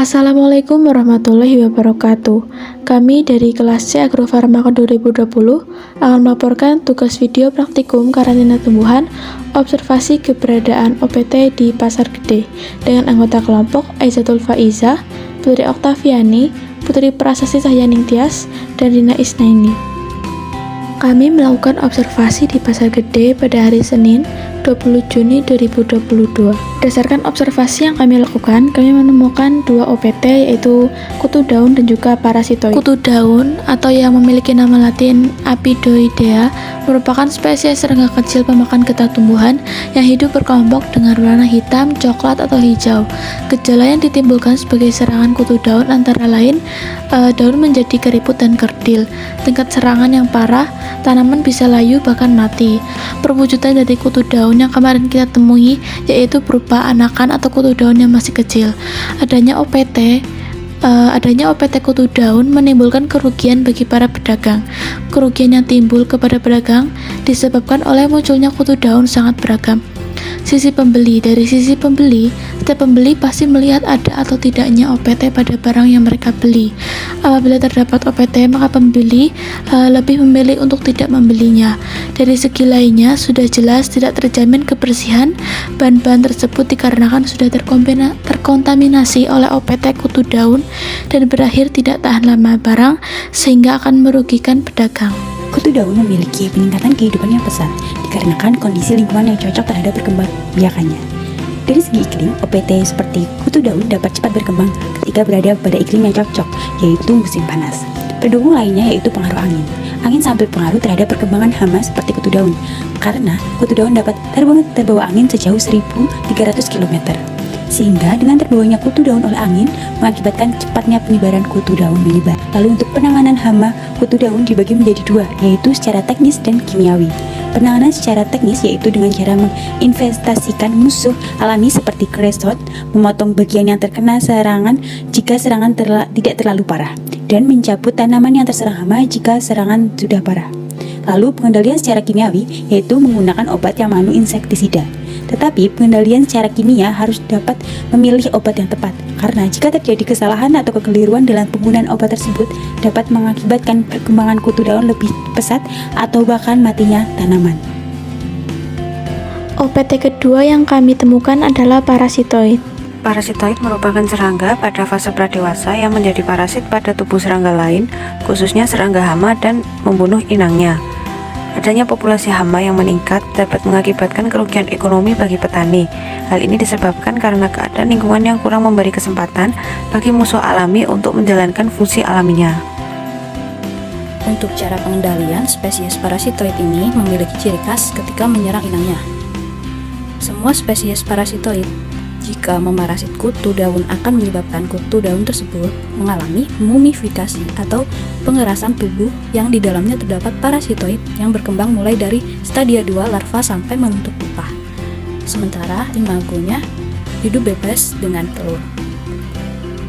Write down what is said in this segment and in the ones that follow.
Assalamualaikum warahmatullahi wabarakatuh. Kami dari kelas C Agrofarmaka 2020 akan melaporkan tugas video praktikum karantina tumbuhan observasi keberadaan OPT di Pasar Gede dengan anggota kelompok Aizatul Faiza, Putri Oktaviani, Putri Prasasti Cahyaning Tias, dan Rina Isnaini. Kami melakukan observasi di Pasar Gede pada hari Senin 20 Juni 2022. Berdasarkan observasi yang kami lakukan, kami menemukan dua OPT yaitu kutu daun dan juga parasitoid. Kutu daun atau yang memiliki nama latin Apidoidea merupakan spesies serangga kecil pemakan getah tumbuhan yang hidup berkelompok dengan warna hitam, coklat, atau hijau. Gejala yang ditimbulkan sebagai serangan kutu daun antara lain daun menjadi keriput dan kerdil. Tingkat serangan yang parah, tanaman bisa layu bahkan mati. Perwujudan dari kutu daun yang kemarin kita temui yaitu berupa anakan atau kutu daun yang masih kecil. Adanya OPT kutu daun menimbulkan kerugian bagi para pedagang. Kerugian yang timbul kepada pedagang disebabkan oleh munculnya kutu daun sangat beragam. Dari sisi pembeli, setiap pembeli pasti melihat ada atau tidaknya OPT pada barang yang mereka beli. Apabila terdapat OPT, maka pembeli lebih memilih untuk tidak membelinya. Dari segi lainnya, sudah jelas tidak terjamin kebersihan bahan-bahan tersebut dikarenakan sudah terkontaminasi oleh OPT kutu daun dan berakhir tidak tahan lama barang sehingga akan merugikan pedagang. Kutu daun memiliki peningkatan kehidupan yang pesat dikarenakan kondisi lingkungan yang cocok terhadap perkembangbiakannya. Dari segi iklim, OPT seperti kutu daun dapat cepat berkembang ketika berada pada iklim yang cocok, yaitu musim panas. Pendukung lainnya yaitu pengaruh angin. Angin sampai pengaruh terhadap perkembangan hama seperti kutu daun, karena kutu daun dapat terbawa angin sejauh 1.300 km. Sehingga dengan terbawanya kutu daun oleh angin mengakibatkan cepatnya penyebaran kutu daun menyebar. Lalu untuk penanganan hama, kutu daun dibagi menjadi dua, yaitu secara teknis dan kimiawi. Penanganan secara teknis yaitu dengan cara menginvestasikan musuh alami seperti kresot, memotong bagian yang terkena serangan jika serangan tidak terlalu parah, dan mencabut tanaman yang terserang hama jika serangan sudah parah. Lalu pengendalian secara kimiawi yaitu menggunakan obat yang mengandung insektisida. Tetapi pengendalian secara kimia harus dapat memilih obat yang tepat, karena jika terjadi kesalahan atau kekeliruan dalam penggunaan obat tersebut dapat mengakibatkan perkembangan kutu daun lebih pesat atau bahkan matinya tanaman. OPT kedua yang kami temukan adalah parasitoid. Parasitoid merupakan serangga pada fase pradewasa yang menjadi parasit pada tubuh serangga lain, khususnya serangga hama, dan membunuh inangnya. Adanya populasi hama yang meningkat dapat mengakibatkan kerugian ekonomi bagi petani. Hal ini disebabkan karena keadaan lingkungan yang kurang memberi kesempatan bagi musuh alami untuk menjalankan fungsi alaminya. Untuk cara pengendalian, spesies parasitoid ini memiliki ciri khas ketika menyerang inangnya. Semua spesies parasitoid jika memarasit kutu daun akan menyebabkan kutu daun tersebut mengalami mumifikasi atau pengerasan tubuh yang di dalamnya terdapat parasitoid yang berkembang mulai dari stadia 2 larva sampai membentuk pupa. Sementara imagonya hidup bebas dengan telur.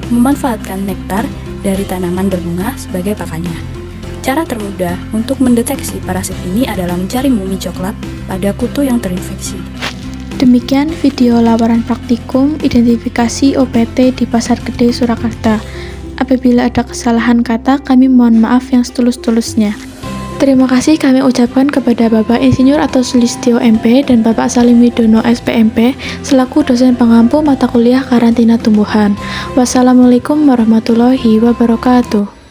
Memanfaatkan nektar dari tanaman berbunga sebagai pakannya. Cara termudah untuk mendeteksi parasit ini adalah mencari mumi coklat pada kutu yang terinfeksi. Demikian video laporan praktikum identifikasi OPT di Pasar Gede, Surakarta. Apabila ada kesalahan kata, kami mohon maaf yang setulus-tulusnya. Terima kasih kami ucapkan kepada Bapak Insinyur Ato Sulistyo MP dan Bapak Salim Widono SPMP selaku dosen pengampu mata kuliah karantina tumbuhan. Wassalamualaikum warahmatullahi wabarakatuh.